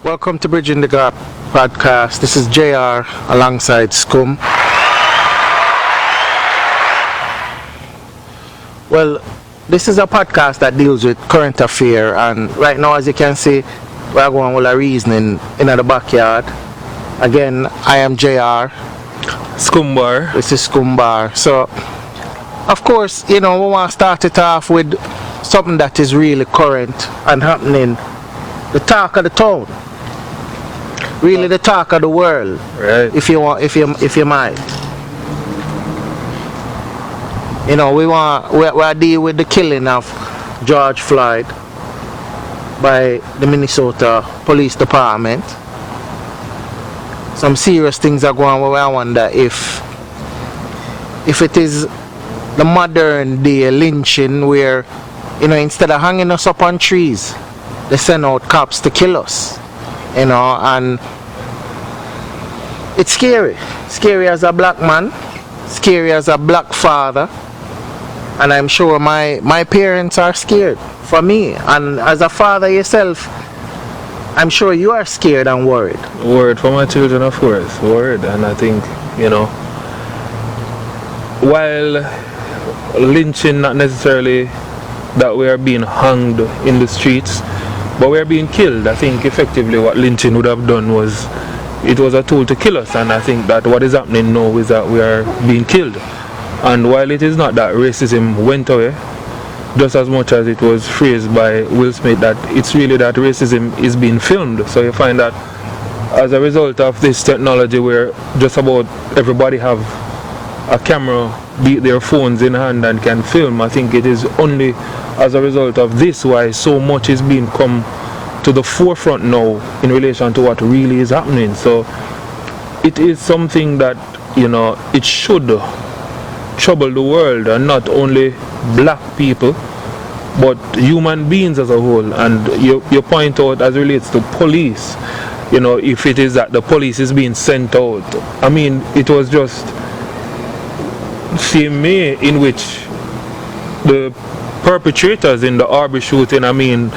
Welcome to Bridging the Gap podcast. This is JR alongside Scum. Well, this is a podcast that deals with current affair, and right now, as you can see, we're going with a reasoning in the backyard. Again, I am JR. Scumbar. This is Scumbar. So, of course, we want to start it off with something that is really current and happening. The talk of the town. Really the talk of the world. Right. If you might. We deal with the killing of George Floyd by the Minnesota Police Department. Some serious things are going on where I wonder if it is the modern day lynching where, instead of hanging us up on trees, they send out cops to kill us. And it's scary. Scary as a black man, scary as a black father. And I'm sure my parents are scared for me. And as a father yourself, I'm sure you are scared and worried. Worried for my children, of course. Worried. And I think, while lynching, not necessarily that we are being hanged in the streets, but we are being killed. I think effectively what lynching would have done was, it was a tool to kill us. And I think that what is happening now is that we are being killed. And while it is not that racism went away, just as much as it was phrased by Will Smith that it's really that racism is being filmed. So you find that as a result of this technology where just about everybody have a camera, be their phones in hand and can film, I think it is only as a result of this why so much is being come to the forefront now in relation to what really is happening. So it is something that, it should trouble the world, and not only black people but human beings as a whole. And you point out as it relates to police, if it is that the police is being sent out, I mean, it was just same May in which the perpetrators in the Arbery shooting, I mean,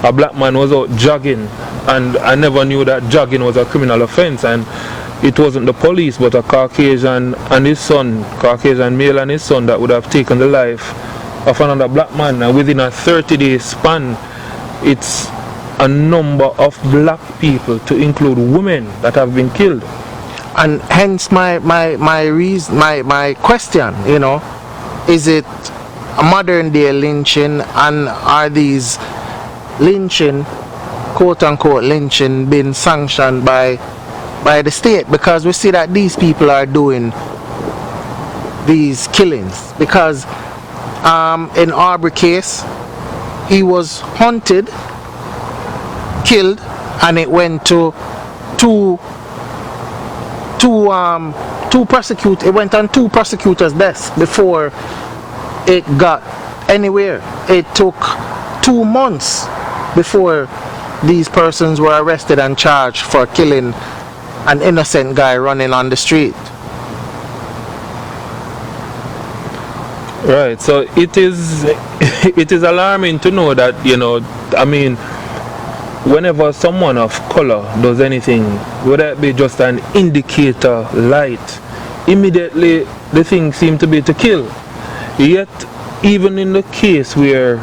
a black man was out jogging, and I never knew that jogging was a criminal offense, and it wasn't the police but a Caucasian and his son, Caucasian male and his son, that would have taken the life of another black man. And within a 30-day span, it's a number of black people, to include women, that have been killed. And hence my question, is it a modern day lynching, and are these lynching, quote unquote lynching, being sanctioned by the state? Because we see that these people are doing these killings. Because in Arbery case, he was hunted, killed, and it went to two prosecutors. It went on two prosecutors' desks before it got anywhere. It took 2 months before these persons were arrested and charged for killing an innocent guy running on the street. Right. So it is alarming to know that, I mean, whenever someone of color does anything, whether it be just an indicator light, immediately the thing seems to be to kill. Yet, even in the case where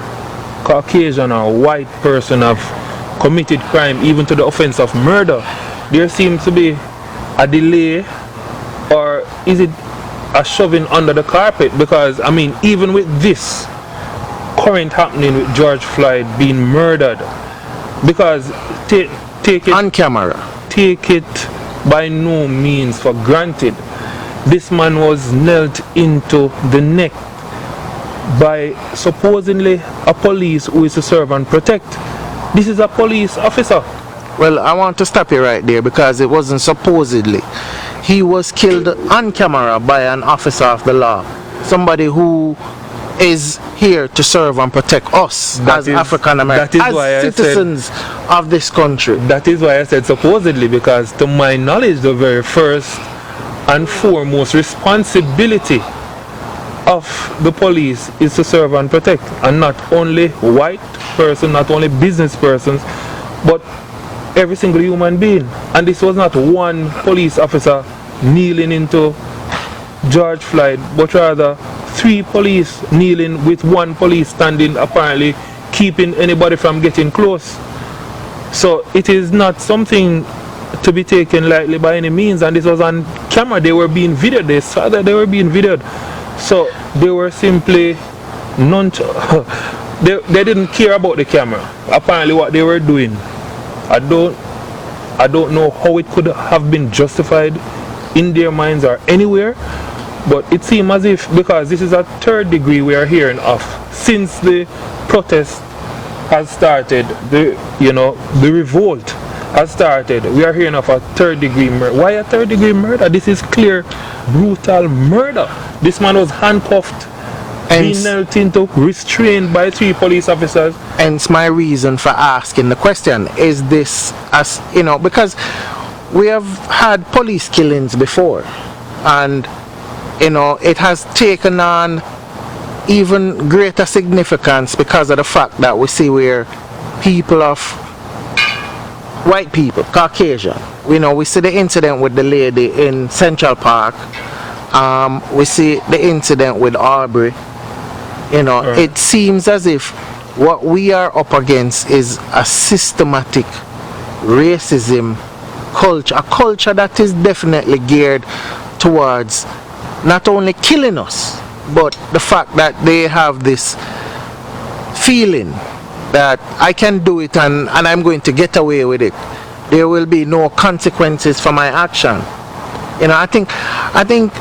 Caucasian or white person have committed crime, even to the offense of murder, there seems to be a delay, or is it a shoving under the carpet? Because, I mean, even with this current happening with George Floyd being murdered, because take it on camera, take it by no means for granted, this man was knelt into the neck by supposedly a police who is to serve and protect. This is a police officer. Well, I want to stop you right there, because it wasn't supposedly. He was killed on camera by an officer of the law, somebody who is here to serve and protect us as African Americans, as citizens of this country. That is why I said supposedly, because to my knowledge, the very first and foremost responsibility of the police is to serve and protect, and not only white person, not only business persons, but every single human being. And this was not one police officer kneeling into George Floyd, but rather 3 police kneeling with 1 police standing, apparently keeping anybody from getting close. So it is not something to be taken lightly by any means, and this was on camera. They were being videoed. They saw that they were being videoed. So they were simply they didn't care about the camera. Apparently what they were doing, I don't know how it could have been justified in their minds or anywhere, but it seemed as if, because this is a 3rd degree we are hearing of since the protest has started, the revolt has started, we are hearing of a 3rd degree murder. Why a 3rd degree murder? This is clear, brutal murder. This man was handcuffed, being knelt into, restrained by 3 police officers. Hence my reason for asking the question, is this, as because we have had police killings before, and it has taken on even greater significance because of the fact that we see where people of white people, Caucasian, we see the incident with the lady in Central Park, we see the incident with Aubrey. It seems as if what we are up against is a systematic racism culture, a culture that is definitely geared towards not only killing us, but the fact that they have this feeling that I can do it and I'm going to get away with it. There will be no consequences for my action. I think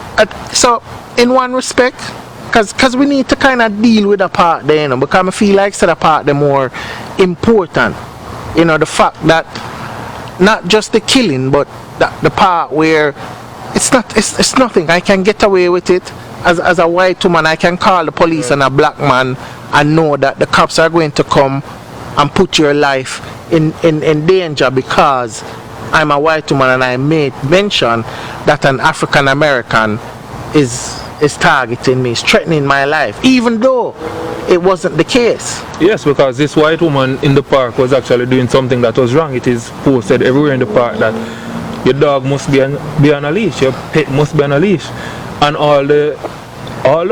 so in one respect, because we need to kind of deal with the part there, because I feel like the part the more important. The fact that not just the killing, but the part where it's nothing. I can get away with it. As a white woman, I can call the police on a black man and know that the cops are going to come and put your life in danger because I'm a white woman, and I made mention that an African American is targeting me, is threatening my life, even though it wasn't the case. Yes, because this white woman in the park was actually doing something that was wrong. It is posted everywhere in the park that your dog must be on a leash, your pet must be on a leash, and all the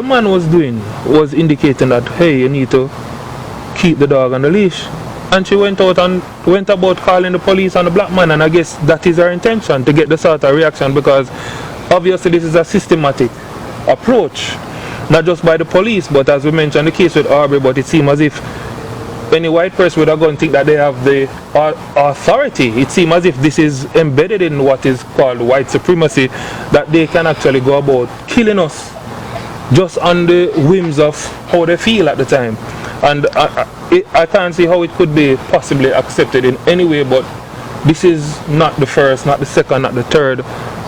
man was doing was indicating that, hey, you need to keep the dog on the leash. And she went out and went about calling the police on the black man, and I guess that is her intention, to get the sort of reaction, because obviously this is a systematic approach, not just by the police, but as we mentioned the case with Aubrey. But it seems as if any white person would have gone to think that they have the authority. It seems as if this is embedded in what is called white supremacy, that they can actually go about killing us just on the whims of how they feel at the time. And I can't see how it could be possibly accepted in any way, but this is not the first, not the second, not the third.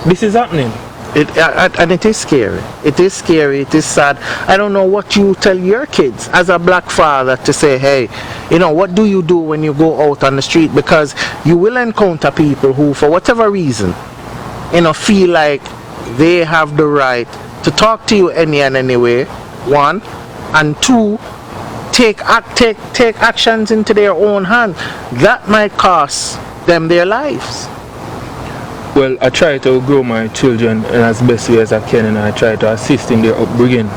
This is happening. And it is scary. It is scary. It is sad. I don't know what you tell your kids as a black father to say, hey, what do you do when you go out on the street? Because you will encounter people who, for whatever reason, feel like they have the right to talk to you any and any way, 1, and 2, take actions into their own hands. That might cost them their lives. Well, I try to grow my children in as best way as I can, and I try to assist in their upbringing.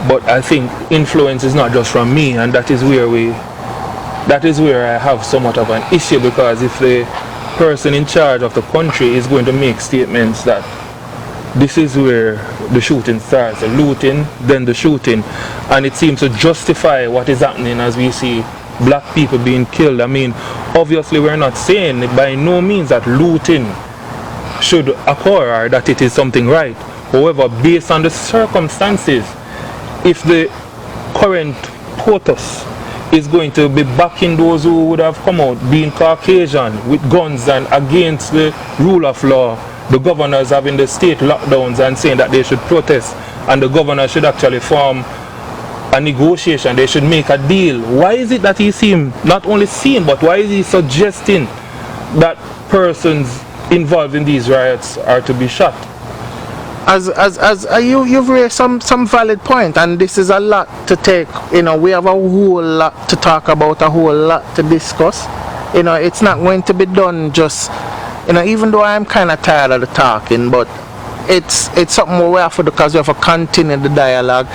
But I think influence is not just from me, and that is where I have somewhat of an issue, because if the person in charge of the country is going to make statements that this is where the shooting starts, the looting, then the shooting, and it seems to justify what is happening as we see black people being killed. I mean, obviously we're not saying by no means that looting should occur or that it is something right. However, based on the circumstances, if the current POTUS is going to be backing those who would have come out being Caucasian with guns and against the rule of law, the governors having the state lockdowns and saying that they should protest, and the governor should actually form a negotiation, they should make a deal. Why is it that he seems, not only seeing, but why is he suggesting that persons involved in these riots are to be shot? You've raised some valid point, and this is a lot to take. We have a whole lot to talk about, a whole lot to discuss. You know, it's not going to be done just, you know, even though I'm kind of tired of the talking, but it's something we have to do because we have to continue the dialogue.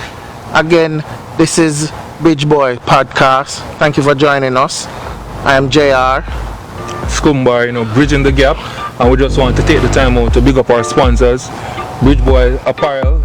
Again, this is Bridge Boy Podcast. Thank you for joining us. I am JR. Scumbar, you know, bridging the gap, and we just want to take the time out to big up our sponsors, Bridge Boy Apparel.